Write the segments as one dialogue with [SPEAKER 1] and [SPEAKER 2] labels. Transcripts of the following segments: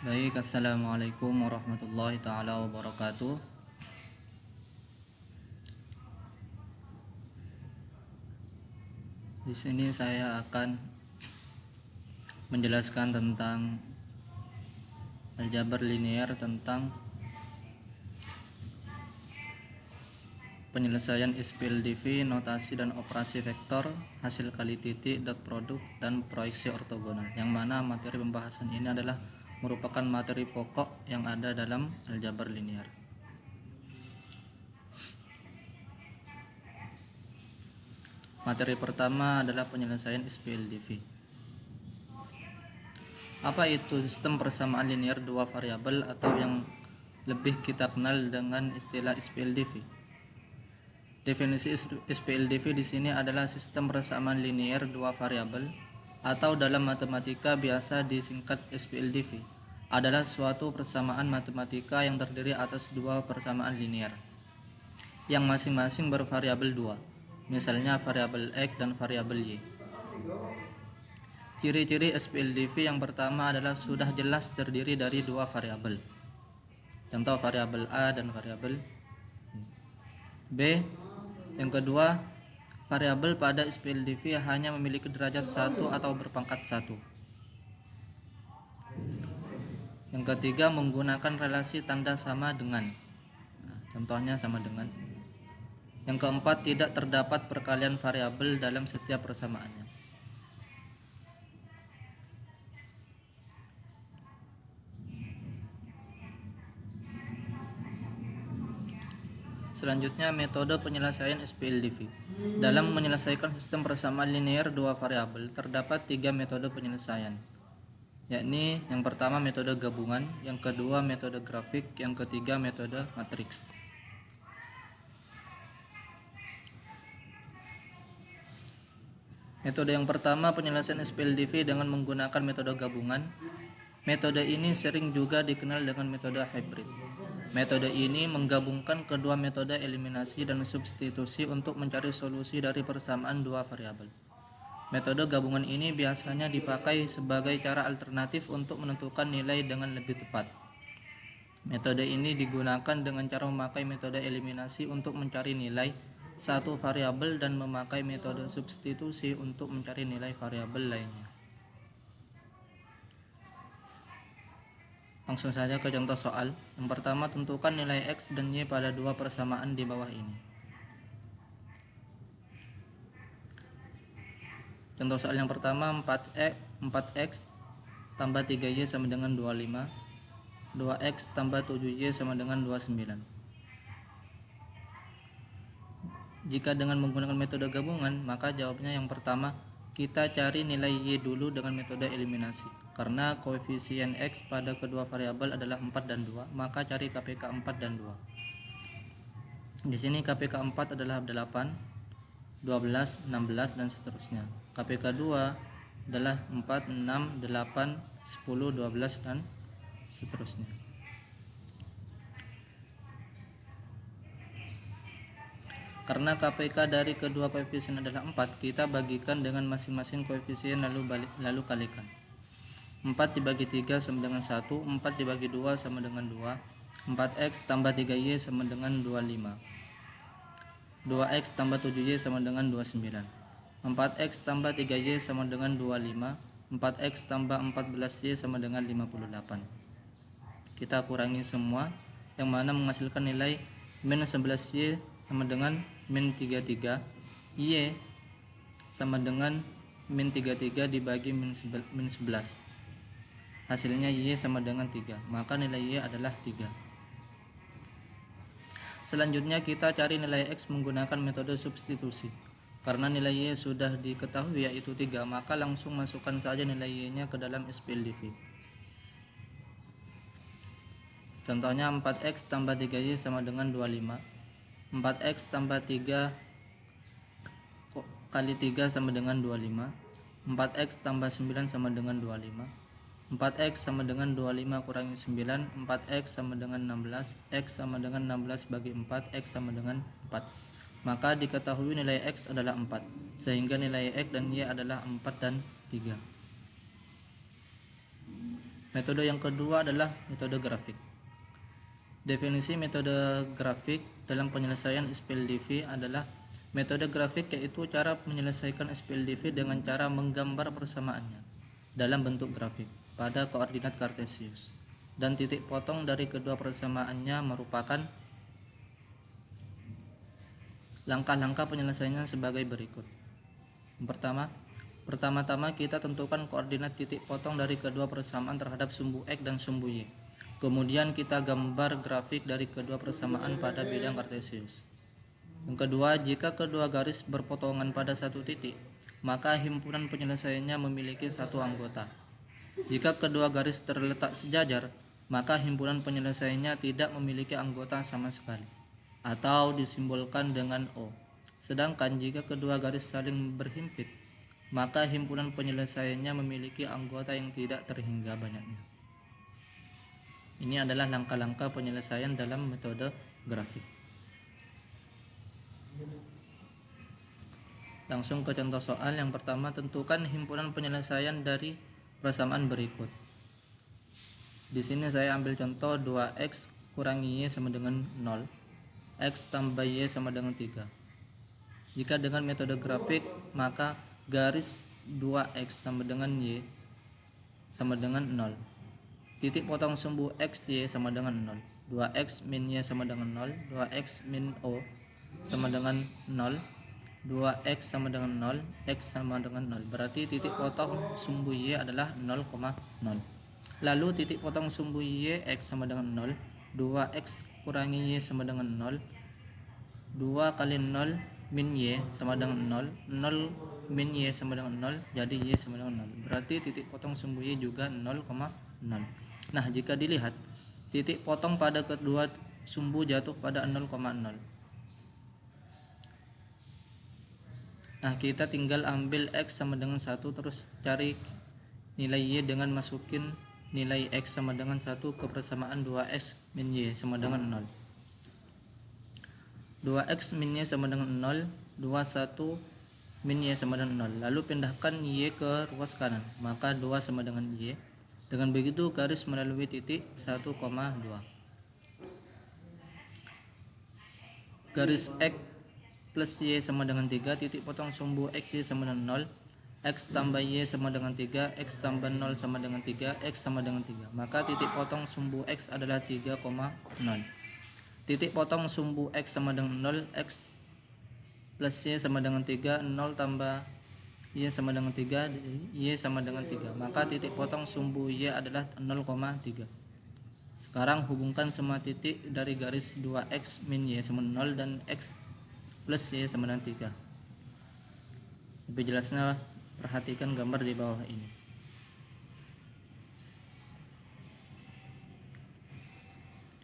[SPEAKER 1] Baik, assalamualaikum warahmatullahi taala wabarakatuh. Di sini saya akan menjelaskan tentang aljabar linear, tentang penyelesaian SPLDV, notasi dan operasi vektor, hasil kali titik, dot produk, dan proyeksi ortogonal. Yang mana materi pembahasan ini adalah merupakan materi pokok yang ada dalam aljabar linear. Materi pertama adalah penyelesaian SPLDV. Apa itu sistem persamaan linear dua variabel atau yang lebih kita kenal dengan istilah SPLDV? Definisi SPLDV di sini adalah sistem persamaan linear dua variabel atau dalam matematika biasa disingkat SPLDV. Adalah suatu persamaan matematika yang terdiri atas dua persamaan linear yang masing-masing bervariabel 2, misalnya variabel X dan variabel Y. Ciri-ciri SPLDV yang pertama adalah sudah jelas terdiri dari dua variabel. Contoh variabel A dan variabel B. Yang kedua, variabel pada SPLDV hanya memiliki derajat 1 atau berpangkat 1. Yang ketiga, menggunakan relasi tanda sama dengan. Contohnya sama dengan. Yang keempat, tidak terdapat perkalian variabel dalam setiap persamaannya. Selanjutnya, metode penyelesaian SPLDV. Dalam menyelesaikan sistem persamaan linear dua variabel, terdapat tiga metode penyelesaian, yakni yang pertama metode gabungan, yang kedua metode grafik, yang ketiga metode matriks. Metode yang pertama, penyelesaian SPLDV dengan menggunakan metode gabungan. Metode ini sering juga dikenal dengan metode hybrid. Metode ini menggabungkan kedua metode eliminasi dan substitusi untuk mencari solusi dari persamaan dua variabel. Metode gabungan ini biasanya dipakai sebagai cara alternatif untuk menentukan nilai dengan lebih tepat. Metode ini digunakan dengan cara memakai metode eliminasi untuk mencari nilai satu variabel dan memakai metode substitusi untuk mencari nilai variabel lainnya. Langsung saja ke contoh soal. Yang pertama, tentukan nilai X dan Y pada dua persamaan di bawah ini. Contoh soal yang pertama, 4X tambah 3Y sama dengan 25. 2X tambah 7Y sama dengan 29. Jika dengan menggunakan metode gabungan, maka jawabnya yang pertama, kita cari nilai Y dulu dengan metode eliminasi. Karena koefisien X pada kedua variabel adalah 4 dan 2, maka cari KPK 4 dan 2. Di sini KPK 4 adalah 8, 12, 16 dan seterusnya. KPK 2 adalah 4, 6, 8, 10, 12 dan seterusnya. Karena KPK dari kedua koefisien adalah 4, kita bagikan dengan masing-masing koefisien lalu kalikan. 4 dibagi 3 sama dengan 1, 4 dibagi 2 sama dengan 2, 4X tambah 3Y sama dengan 25, 2X tambah 7Y sama dengan 29, 4X tambah 3Y sama dengan 25, 4X tambah 14Y sama dengan 58. Kita kurangi semua, yang mana menghasilkan nilai min 11Y sama dengan min 33, Y sama dengan min 33 dibagi min 11. Hasilnya Y sama dengan 3, maka nilai Y adalah 3. Selanjutnya kita cari nilai X menggunakan metode substitusi. Karena nilai Y sudah diketahui yaitu 3, maka langsung masukkan saja nilai Y-nya ke dalam SPLDV. Contohnya 4X tambah 3Y sama dengan 25. 4X tambah 3 kali 3 sama dengan 25. 4X tambah 9 sama dengan 25. 4X sama dengan 25 kurangi 9. 4X sama dengan 16. X sama dengan 16 bagi 4. X sama dengan 4. Maka diketahui nilai X adalah 4, sehingga nilai X dan Y adalah 4 dan 3. Metode yang kedua adalah metode grafik. Definisi metode grafik dalam penyelesaian SPLDV adalah metode grafik yaitu cara menyelesaikan SPLDV dengan cara menggambar persamaannya dalam bentuk grafik pada koordinat kartesius, dan titik potong dari kedua persamaannya merupakan langkah-langkah penyelesaiannya sebagai berikut. Pertama-tama kita tentukan koordinat titik potong dari kedua persamaan terhadap sumbu X dan sumbu Y. Kemudian kita gambar grafik dari kedua persamaan pada bidang kartesius. Yang kedua, jika kedua garis berpotongan pada satu titik, maka himpunan penyelesaiannya memiliki satu anggota. Jika kedua garis terletak sejajar, maka himpunan penyelesaiannya tidak memiliki anggota sama sekali, atau disimbolkan dengan O. Sedangkan jika kedua garis saling berhimpit, maka himpunan penyelesaiannya memiliki anggota yang tidak terhingga banyaknya. Ini adalah langkah-langkah penyelesaian dalam metode grafik. Langsung ke contoh soal. Yang pertama, tentukan himpunan penyelesaian dari persamaan berikut. Di sini saya ambil contoh 2x kurangi y sama dengan 0, x tambah y sama dengan 3. Jika dengan metode grafik, maka garis 2x sama dengan y sama dengan 0. Titik potong sumbu x y sama dengan 0. 2x min y sama dengan 0. 2x min o sama dengan 0. 2x sama dengan 0. X sama dengan 0. Berarti titik potong sumbu y adalah 0,0. Lalu titik potong sumbu y x sama dengan 0. 2x kurangi y sama dengan 0. 2 kali 0 min y sama dengan 0. 0 min y sama dengan 0. Jadi y sama dengan 0. Berarti titik potong sumbu y juga 0,0. Nah, jika dilihat, titik potong pada kedua sumbu jatuh pada 0,0. Nah, kita tinggal ambil x sama dengan 1, terus cari nilai y dengan masukin nilai x sama dengan 1 ke persamaan 2x min y sama dengan 0. 2x min y sama dengan 0. 21 min y sama dengan 0. Lalu pindahkan y ke ruas kanan, maka 2 sama dengan y. Dengan begitu garis melalui titik 1,2. Garis x plus y sama dengan 3, titik potong sumbu x y sama dengan 0, x tambah y sama dengan 3, x tambah 0 sama dengan 3, x sama dengan 3. Maka titik potong sumbu x adalah 3,0. Titik potong sumbu x sama dengan 0, x plus y sama dengan 3, 0 tambah y sama dengan 3, y sama dengan 3. Maka titik potong sumbu y adalah 0,3. Sekarang hubungkan semua titik dari garis 2x min y sama 0 dan x plus y sama dengan 3. Lebih jelasnya perhatikan gambar di bawah ini.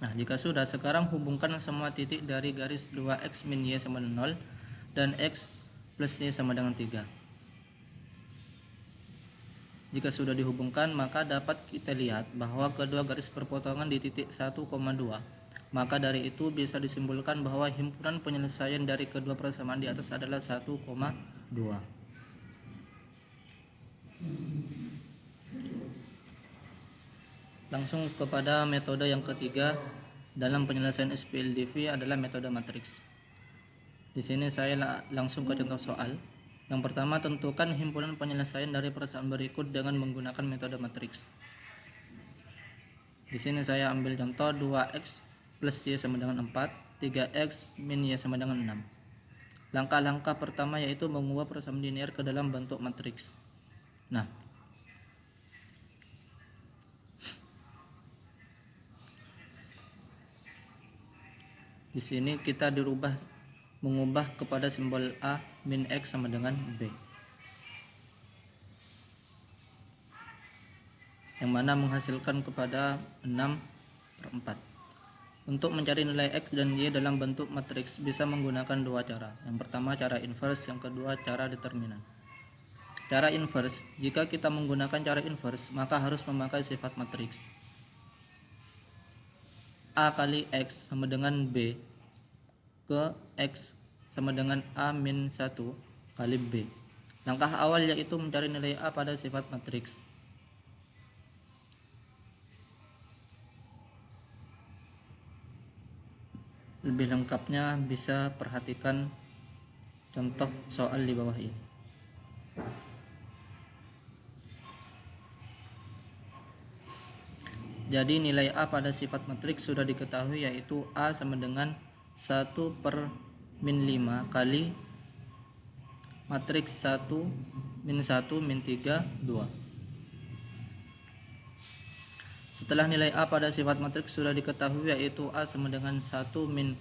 [SPEAKER 1] Nah, jika sudah, sekarang hubungkan semua titik dari garis 2x min y sama dengan 0 dan x plus y sama dengan 3. Jika sudah dihubungkan, maka dapat kita lihat bahwa kedua garis perpotongan di titik 1,2. Maka dari itu bisa disimpulkan bahwa himpunan penyelesaian dari kedua persamaan di atas adalah 1,2. Langsung kepada metode yang ketiga dalam penyelesaian SPLDV adalah metode matriks. Di sini saya langsung ke contoh soal. Yang pertama, tentukan himpunan penyelesaian dari persamaan berikut dengan menggunakan metode matriks. Di sini saya ambil contoh 2x plus y sama dengan 4, 3x min y sama dengan 6. Langkah-langkah pertama yaitu mengubah persamaan linear ke dalam bentuk matriks. Nah, di sini kita mengubah kepada simbol A min X sama dengan B, yang mana menghasilkan kepada 6/4. Untuk mencari nilai X dan Y dalam bentuk matriks bisa menggunakan dua cara. Yang pertama cara inverse, yang kedua cara determinan. Cara inverse, jika kita menggunakan cara inverse maka harus memakai sifat matriks. A kali X sama dengan B ke X sama dengan A min 1 kali B. Langkah awal yaitu mencari nilai A pada sifat matriks. Lebih lengkapnya bisa perhatikan contoh soal di bawah ini. Jadi nilai A pada sifat matriks sudah diketahui, yaitu A sama dengan 1/-5 kali matriks 1 min 1 min 3 2. Setelah nilai A pada sifat matriks sudah diketahui, yaitu A sama dengan 1 min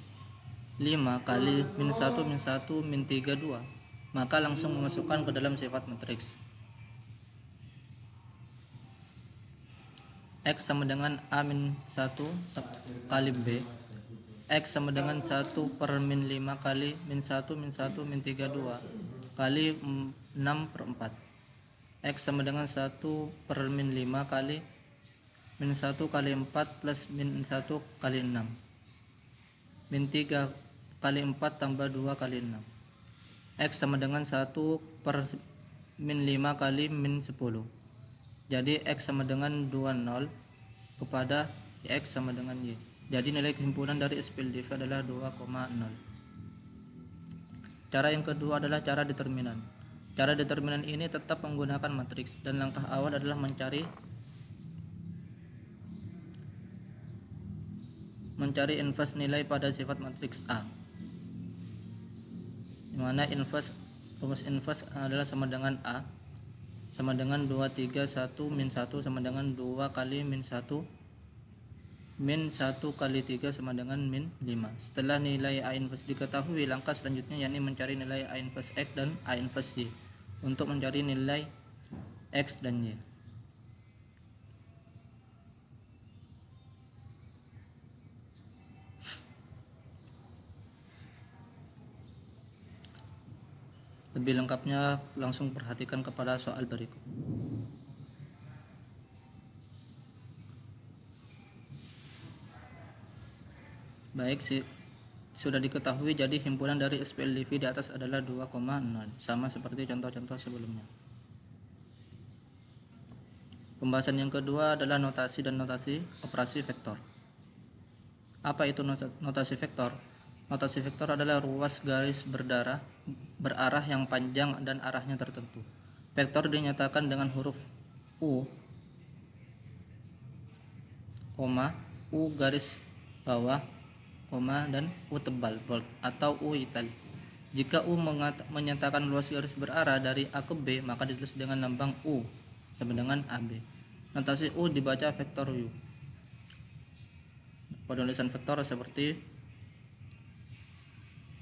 [SPEAKER 1] 5 kali min 1 min 1 min 3 2, maka langsung memasukkan ke dalam sifat matriks. X sama dengan A min 1 kali B. X sama dengan 1/-5 kali min 1 min 1 min 3 2 kali 6/4. X sama dengan 1/-5 kali min 1 kali 4 plus min 1 kali 6 min 3 kali 4 tambah 2 kali 6. X sama dengan 1/-5 kali min 10. Jadi X sama dengan 20 kepada X sama dengan Y. Jadi nilai kehimpunan dari SPLDV adalah 2,0. Cara yang kedua adalah cara determinan. Cara determinan ini tetap menggunakan matriks, dan langkah awal adalah mencari inverse nilai pada sifat matriks A, di mana rumus inverse adalah sama dengan A sama dengan 2 3 1 min 1 sama dengan 2 kali min 1 min 1 kali 3 sama dengan min 5. Setelah nilai A inverse diketahui, langkah selanjutnya yakni mencari nilai A inverse X dan A inverse Y untuk mencari nilai X dan Y. Lebih lengkapnya langsung perhatikan kepada soal berikut. Baik, sudah diketahui, jadi himpunan dari SPLDV di atas adalah 2,0, sama seperti contoh-contoh sebelumnya. Pembahasan yang kedua adalah notasi dan notasi operasi vektor. Apa itu notasi vektor? Notasi vektor adalah ruas garis berarah yang panjang dan arahnya tertentu. Vektor dinyatakan dengan huruf U, U garis bawah, dan U tebal bold atau U italic. Jika U menyatakan luas garis berarah dari A ke B, maka ditulis dengan lambang U sama dengan AB. Notasi U dibaca vektor U. Penulisan vektor seperti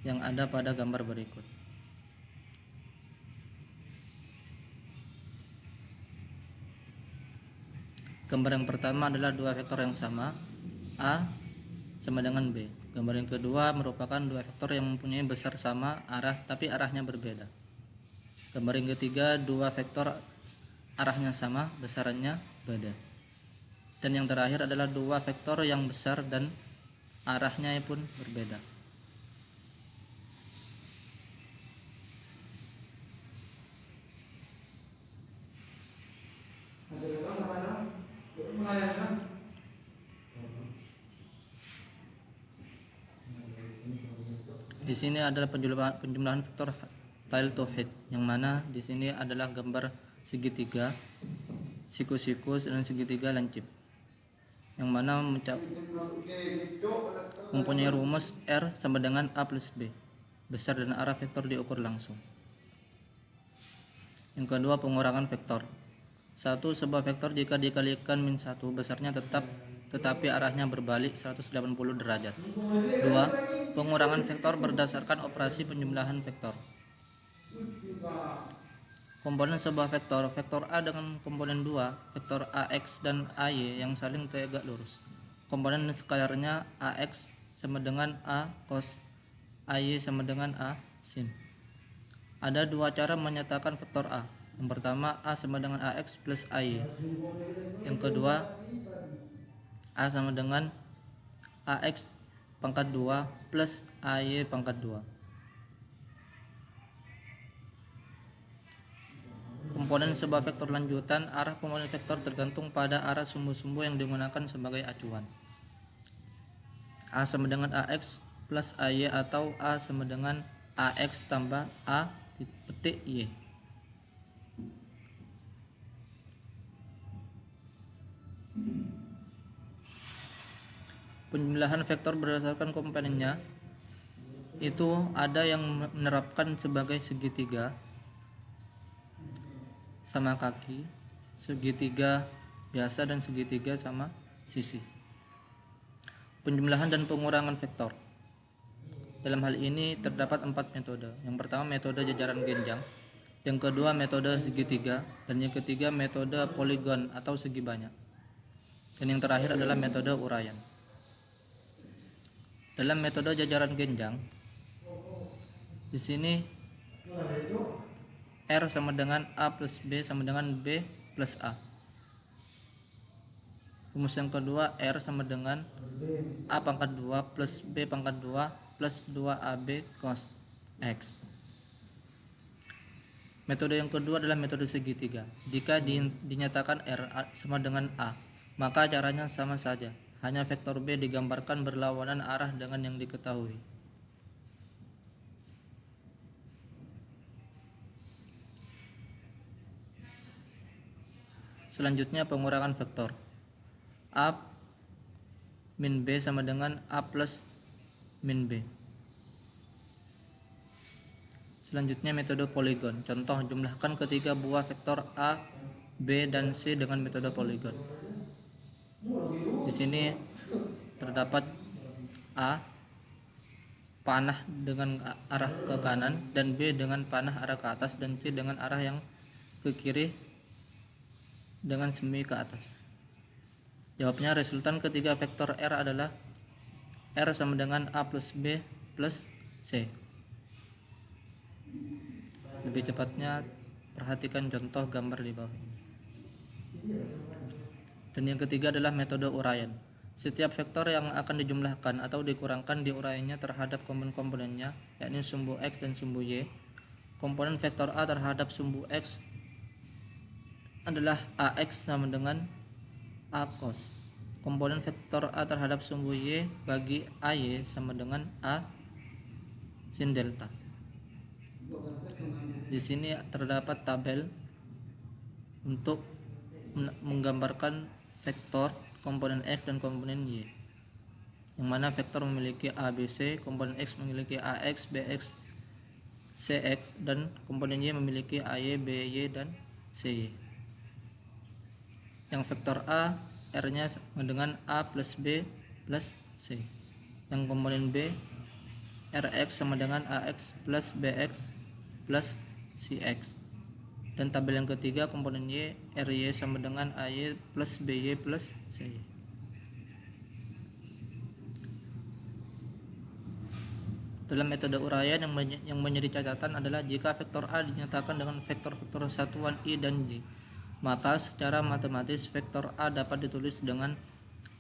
[SPEAKER 1] yang ada pada gambar berikut. Gambar yang pertama adalah dua vektor yang sama, A sama dengan B. Gambar yang kedua merupakan dua vektor yang mempunyai besar sama arah tapi arahnya berbeda. Gambar yang ketiga, dua vektor arahnya sama, besarannya beda. Dan yang terakhir adalah dua vektor yang besar dan arahnya pun berbeda. Di sini adalah penjumlahan vektor tail to head, yang mana di sini adalah gambar segitiga, sikus-sikus dan segitiga lancip, yang mana mempunyai rumus R sama dengan A plus B. Besar dan arah vektor diukur langsung. Yang kedua, pengurangan vektor. 1. Sebuah vektor jika dikalikan min 1 besarnya tetapi arahnya berbalik 180 derajat. 2. Pengurangan vektor berdasarkan operasi penjumlahan vektor. Komponen sebuah vektor, vektor A dengan komponen 2, vektor AX dan AY yang saling tegak lurus. Komponen skalarnya AX sama dengan A cos, AY sama dengan A sin. Ada dua cara menyatakan vektor A. Yang pertama, A sama dengan AX plus AY. Yang kedua, A sama dengan AX pangkat 2 plus AY pangkat 2. Komponen sebuah vektor lanjutan, arah komponen vektor tergantung pada arah sumbu-sumbu yang digunakan sebagai acuan. A sama dengan AX plus AY atau A sama dengan AX tambah A petik Y. Penjumlahan vektor berdasarkan komponennya itu ada yang menerapkan sebagai segitiga sama kaki, segitiga biasa, dan segitiga sama sisi. Penjumlahan dan pengurangan vektor. Dalam hal ini terdapat 4 metode. Yang pertama metode jajaran genjang, yang kedua metode segitiga, dan yang ketiga metode poligon atau segi banyak. Dan yang terakhir adalah metode uraian. Dalam metode jajaran genjang, di sini R sama dengan A plus B sama dengan B plus A. Rumus yang kedua, R sama dengan A pangkat 2 plus B pangkat 2 plus 2AB cos X. Metode yang kedua adalah metode segitiga. Jika dinyatakan R sama dengan A, maka caranya sama saja. Hanya vektor B digambarkan berlawanan arah dengan yang diketahui. Selanjutnya pengurangan vektor. A min B sama dengan A plus min B. Selanjutnya metode poligon. Contoh, jumlahkan ketiga buah vektor A, B, dan C dengan metode poligon. Di sini terdapat A panah dengan arah ke kanan, dan B dengan panah arah ke atas, dan C dengan arah yang ke kiri dengan semi ke atas. Jawabnya, resultan ketiga vektor R adalah R sama dengan A plus B plus C. Lebih cepatnya perhatikan contoh gambar di bawah ini. Dan yang ketiga adalah metode uraian. Setiap vektor yang akan dijumlahkan atau dikurangkan diuraiannya terhadap komponen-komponennya, yakni sumbu X dan sumbu Y. Komponen vektor A terhadap sumbu X adalah AX sama dengan A cos. Komponen vektor A terhadap sumbu Y bagi AY sama dengan A sin delta. Di sini terdapat tabel untuk menggambarkan vektor komponen X dan komponen Y, yang mana vektor memiliki ABC, komponen X memiliki AX, BX, CX, dan komponen Y memiliki AY, BY, dan CY. Yang vektor A, R-nya dengan A plus B plus C. Yang komponen B, Rx sama dengan AX plus BX plus CX. Dan tabel yang ketiga, komponen Y, Ry sama dengan AY plus BY plus CY. Dalam metode uraian yang menjadi catatan adalah jika vektor A dinyatakan dengan vektor-vektor satuan I dan J, maka secara matematis vektor A dapat ditulis dengan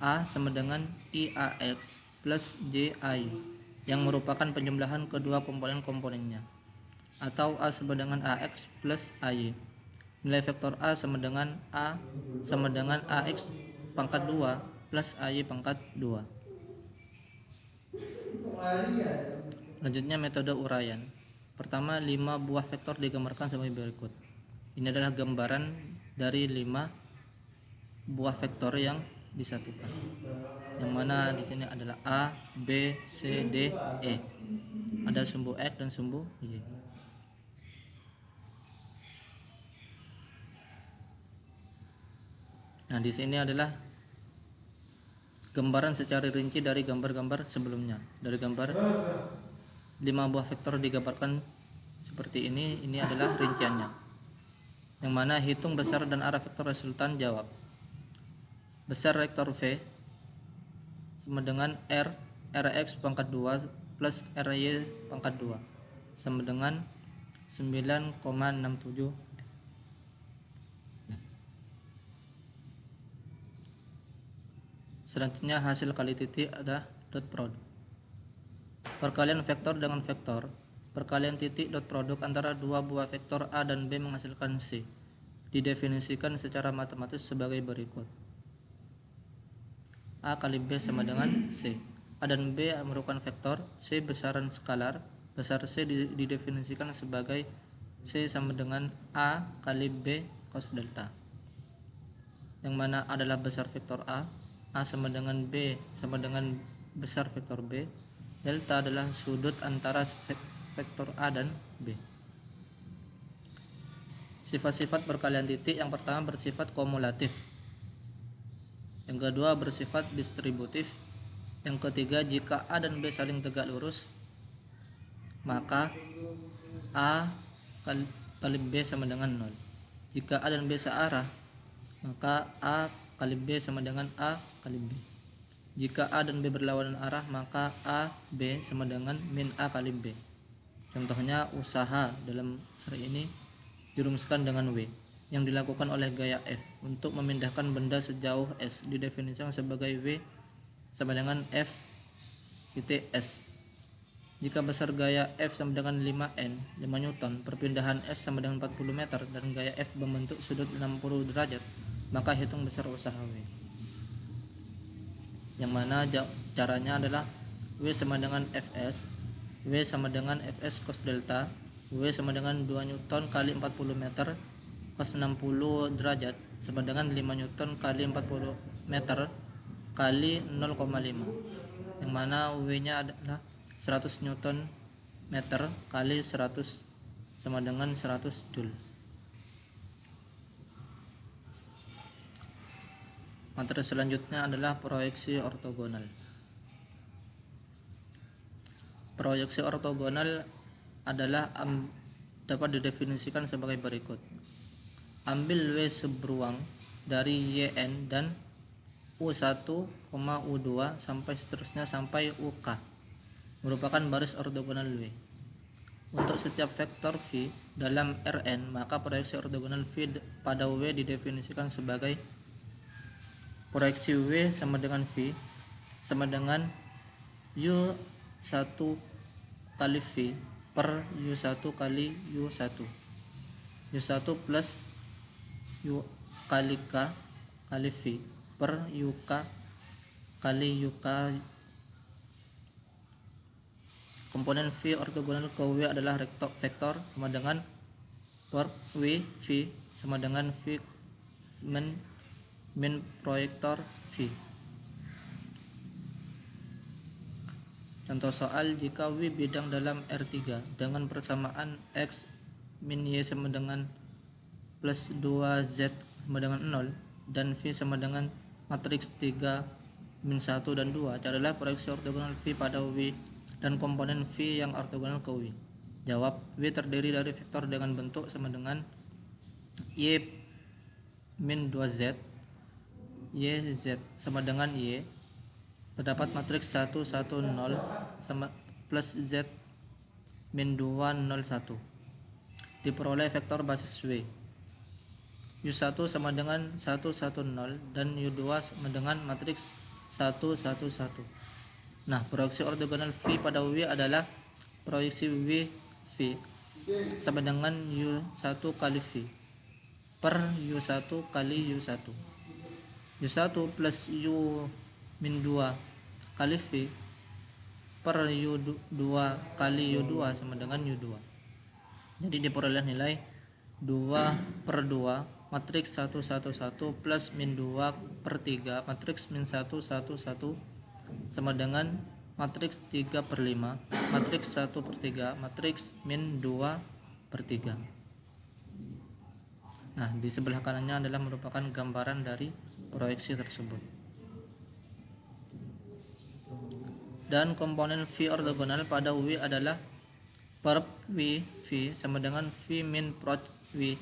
[SPEAKER 1] A sama dengan IAX plus JI, yang merupakan penjumlahan kedua komponen-komponennya, atau A sama dengan AX plus AY. Nilai vektor A sama dengan AX pangkat 2 plus AY pangkat 2. Selanjutnya metode uraian. Pertama, 5 buah vektor digambarkan sebagai berikut. Ini adalah gambaran dari 5 buah vektor yang disatukan, yang mana di sini adalah A, B, C, D, E. Ada sumbu X dan sumbu Y. Nah, di sini adalah gambaran secara rinci dari gambar-gambar sebelumnya. Dari gambar 5 buah vektor digambarkan seperti ini adalah rinciannya. Yang mana hitung besar dan arah vektor resultan, jawab. Besar vektor V sama dengan Rx pangkat 2 plus Ry pangkat 2 sama dengan 9,67. Selanjutnya hasil kali titik ada dot produk. Perkalian vektor dengan vektor. Perkalian titik dot produk antara dua buah vektor A dan B menghasilkan C. Didefinisikan secara matematis sebagai berikut. A kali B sama dengan C. A dan B merupakan vektor, C besaran skalar, besar C didefinisikan sebagai C sama dengan A kali B cos delta, yang mana adalah besar vektor A sama dengan B sama dengan besar vektor B, delta adalah sudut antara vektor A dan B. Sifat-sifat perkalian titik, yang pertama bersifat kumulatif, yang kedua bersifat distributif, yang ketiga jika A dan B saling tegak lurus maka A kali B sama dengan 0. Jika A dan B searah maka A kali B sama dengan A kali B. Jika A dan B berlawanan arah maka A B sama dengan min A kali B. Contohnya usaha dalam hari ini dirumuskan dengan W yang dilakukan oleh gaya F untuk memindahkan benda sejauh S didefinisikan sebagai W sama dengan F titik S. Jika besar gaya F sama dengan 5 Newton, perpindahan S sama dengan 40 meter dan gaya F membentuk sudut 60 derajat, maka hitung besar usaha W. Yang mana caranya adalah W sama dengan Fs, W sama dengan Fs cos delta, W sama dengan 2 Newton kali 40 meter cos 60 derajat sama dengan 5 Newton kali 40 meter kali 0,5, yang mana W nya adalah 100 Newton meter kali 100 sama dengan 100 Joule. Materi selanjutnya adalah proyeksi ortogonal. Proyeksi ortogonal adalah dapat didefinisikan sebagai berikut. Ambil W seberuang dari YN dan U1, U2 sampai seterusnya sampai UK merupakan baris ortogonal W. Untuk setiap vektor V dalam Rn, maka proyeksi ortogonal V pada W didefinisikan sebagai proyeksi W sama dengan V sama dengan U1 kali V per U1 kali U1, U1 plus U kali K kali V per UK kali UK. Komponen V ortogonal ke W adalah vektor sama dengan per W V sama dengan V min proyektor V. Contoh soal, jika W bidang dalam R3 dengan persamaan X min Y sama dengan plus 2Z sama dengan 0 dan V sama dengan matriks 3 min 1 dan 2, carilah proyeksi ortogonal V pada W dan komponen V yang ortogonal ke W. Jawab, W terdiri dari vektor dengan bentuk sama dengan Y min 2Z, YZ sama dengan Y, terdapat matriks 1 1 0 sama plus Z min 2 0 1. Diperoleh vektor basis W. U1 sama dengan 1 1 0 dan U2 sama dengan matriks 1 1 1. Nah, proyeksi ortogonal V pada W adalah proyeksi W V sama dengan U1 kali V per U1 kali U1. U1 plus U min 2 kali V per U2 kali U2 sama dengan U2. Jadi diperoleh nilai 2 per 2 matriks 1 1 1 plus min 2 per 3 matriks min 1 1 1 sama dengan matriks 3 per 5 matriks 1 per 3 matriks min 2 per 3. Nah, di sebelah kanannya adalah merupakan gambaran dari proyeksi tersebut. Dan komponen V ortogonal pada W adalah per W V sama dengan V min prot W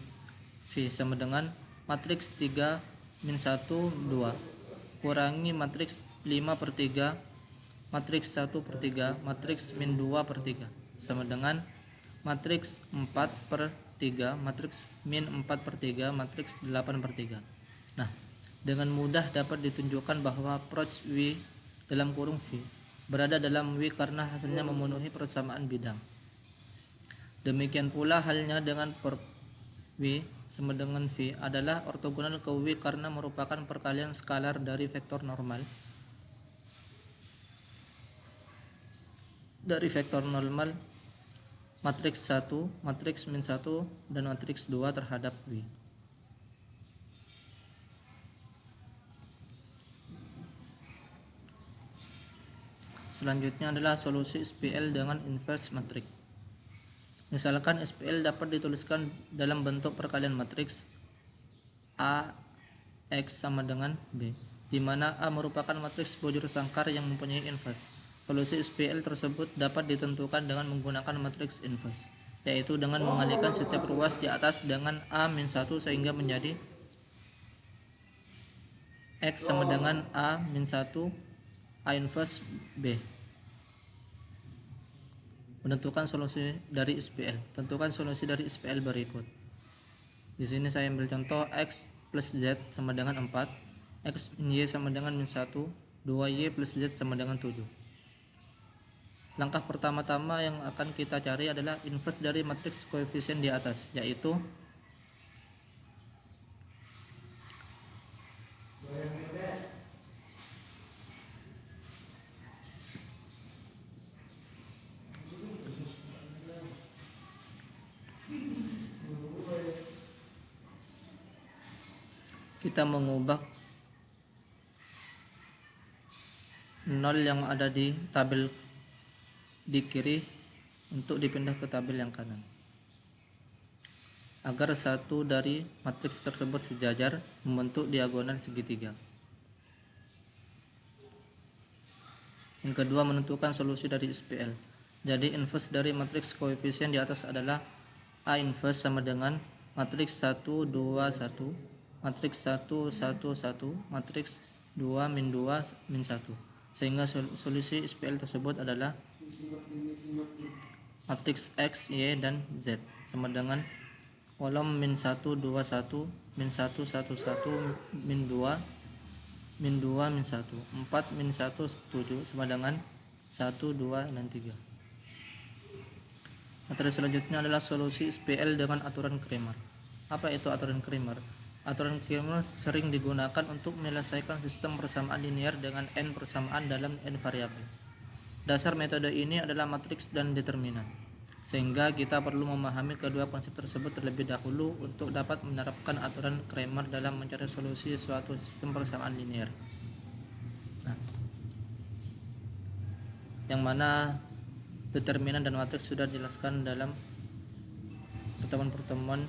[SPEAKER 1] V sama dengan matriks 3 min 1 2 kurangi matriks 5 per 3 matriks 1 per 3 matriks min 2 per 3 sama dengan matriks 4 per 3 matriks min 4 per 3 matriks 8 per 3. Nah, dengan mudah dapat ditunjukkan bahwa proyek W dalam kurung V berada dalam W karena hasilnya memenuhi persamaan bidang. Demikian pula halnya dengan per W sama dengan V adalah ortogonal ke W karena merupakan perkalian skalar dari vektor normal dari vektor normal matriks 1, matriks min 1, dan matriks 2 terhadap W. Selanjutnya adalah solusi SPL dengan inverse matriks. Misalkan SPL dapat dituliskan dalam bentuk perkalian matriks A X sama dengan B, di mana A merupakan matriks bujur sangkar yang mempunyai inverse. Solusi SPL tersebut dapat ditentukan dengan menggunakan matriks inverse, yaitu dengan mengalihkan setiap ruas di atas dengan A-1 sehingga menjadi X sama dengan A-1 A inverse B. Menentukan solusi dari SPL. Tentukan solusi dari SPL berikut. Di sini saya ambil contoh X plus Z sama dengan 4, X min Y sama dengan min 1, 2Y plus Z sama dengan 7. Langkah pertama-tama yang akan kita cari adalah inverse dari matriks koefisien di atas, yaitu kita mengubah 0 yang ada di tabel di kiri untuk dipindah ke tabel yang kanan, agar satu dari matriks tersebut sejajar membentuk diagonal segitiga. Yang kedua, menentukan solusi dari SPL. Jadi inverse dari matriks koefisien di atas adalah A inverse sama dengan matriks 1 2 1, matriks 1 1 1, matriks 2 min 2 min 1, sehingga solusi SPL tersebut adalah matriks X, Y, dan Z sama dengan kolom min 1 2 1, min 1 1 1, min 2 min 2 min 1, 4 min 1 7 sama dengan 1 2 dan 3. Materi selanjutnya adalah solusi SPL dengan aturan Cramer. Apa itu aturan Cramer? Aturan Cramer sering digunakan untuk menyelesaikan sistem persamaan linear dengan n persamaan dalam n variabel. Dasar metode ini adalah matriks dan determinan, sehingga kita perlu memahami kedua konsep tersebut terlebih dahulu untuk dapat menerapkan aturan Cramer dalam mencari solusi suatu sistem persamaan linear. Nah, yang mana determinan dan matriks sudah dijelaskan dalam pertemuan-pertemuan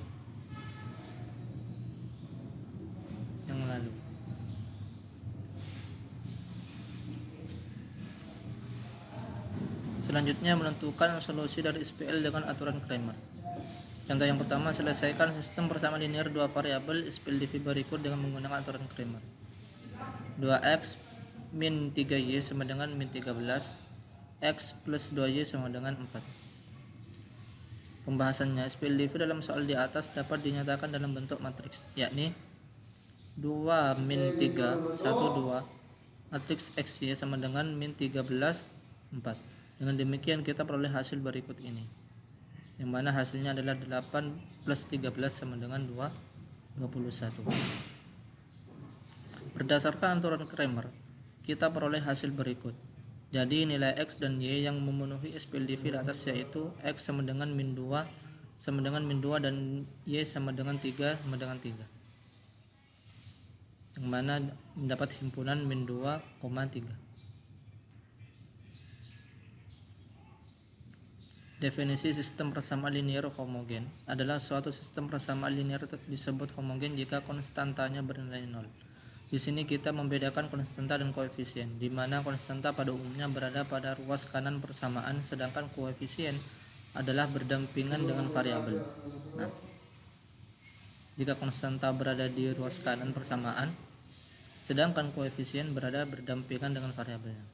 [SPEAKER 1] yang lalu. Selanjutnya, menentukan solusi dari SPL dengan aturan Cramer. Contoh yang pertama, selesaikan sistem persamaan linear dua variabel SPL dv berikut dengan menggunakan aturan Cramer. 2x min 3y sama dengan min 13, x plus 2y sama dengan 4. Pembahasannya, SPL dv dalam soal di atas dapat dinyatakan dalam bentuk matriks, yakni 2 min 3 1 2, matriks xy sama dengan min 13 4. Dengan demikian kita peroleh hasil berikut ini, yang mana hasilnya adalah 8 plus 13 sama dengan 21. Berdasarkan aturan Cramer, kita peroleh hasil berikut. Jadi nilai x dan y yang memenuhi SPL dv di atas, yaitu x sama dengan min 2 sama dengan min 2 dan y sama dengan 3 sama dengan 3, yang mana mendapat himpunan min 2, 3. Definisi sistem persamaan linear homogen adalah suatu sistem persamaan linear disebut homogen jika konstantanya bernilai 0. Di sini kita membedakan konstanta dan koefisien, di mana konstanta pada umumnya berada pada ruas kanan persamaan, sedangkan koefisien adalah berdampingan dengan variabel. Nah, jika konstanta berada di ruas kanan persamaan, sedangkan koefisien berada berdampingan dengan variabelnya.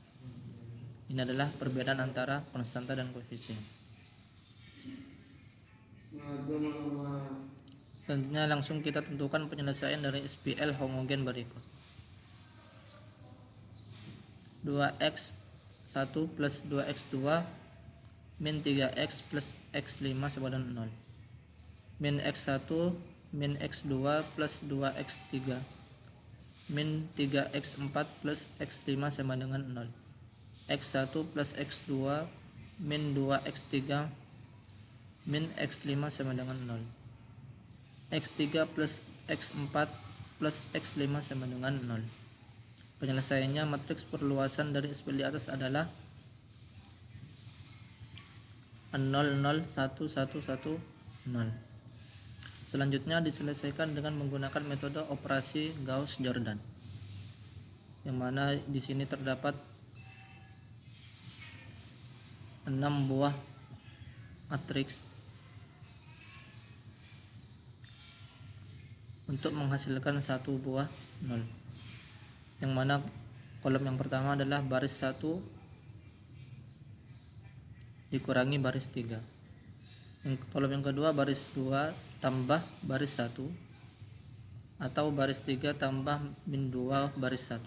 [SPEAKER 1] Ini adalah perbedaan antara konstanta dan koefisien. Selanjutnya langsung kita tentukan penyelesaian dari SPL homogen berikut. 2x1 plus 2x2 min 3x plus x5 sama dengan 0. Min x1 min x2 plus 2x3 min 3x4 plus x5 sama dengan 0. x1 plus x2 min 2x3 min x5 sama dengan 0. x3 plus x4 plus x5 sama dengan 0. Penyelesaiannya matriks perluasan dari SPL di atas adalah 0 0 1 1 1 0. Selanjutnya diselesaikan dengan menggunakan metode operasi Gauss-Jordan, yang mana di sini terdapat 6 buah matriks untuk menghasilkan satu buah 0, yang mana kolom yang pertama adalah baris 1 dikurangi baris 3, kolom yang kedua baris 2 tambah baris 1, atau baris 3 tambah min 2 baris 1.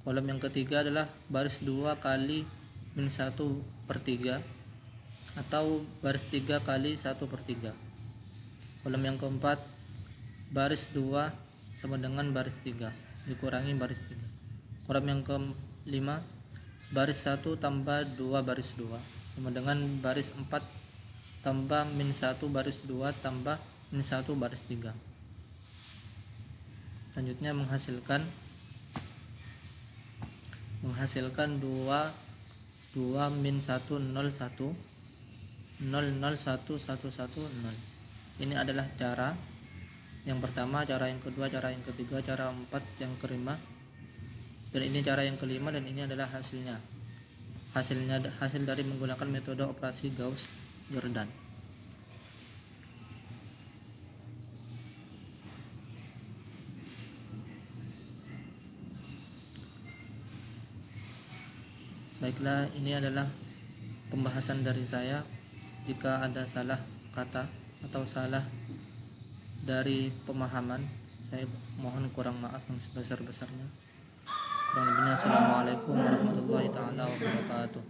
[SPEAKER 1] Kolom yang ketiga adalah baris 2 kali min 1 per 3, atau baris 3 kali 1 per 3. Kolom yang keempat baris 2 sama dengan baris 3 dikurangi baris 3. Kolom yang kelima baris 1 tambah 2 baris 2 sama dengan baris 4 tambah min 1 baris 2 tambah min 1 baris 3. Selanjutnya menghasilkan 2 min 1 0 1 0 0 1 1 1 0. Ini adalah cara yang pertama, cara yang kedua, cara yang ketiga, cara empat, yang kelima, dan ini cara yang kelima, dan ini adalah hasil dari menggunakan metode operasi Gauss-Jordan. Baiklah, ini adalah pembahasan dari saya. Jika ada salah kata atau salah dari pemahaman, saya mohon kurang maaf yang sebesar-besarnya. Kurang lebihnya, assalamualaikum warahmatullahi taala wabarakatuh.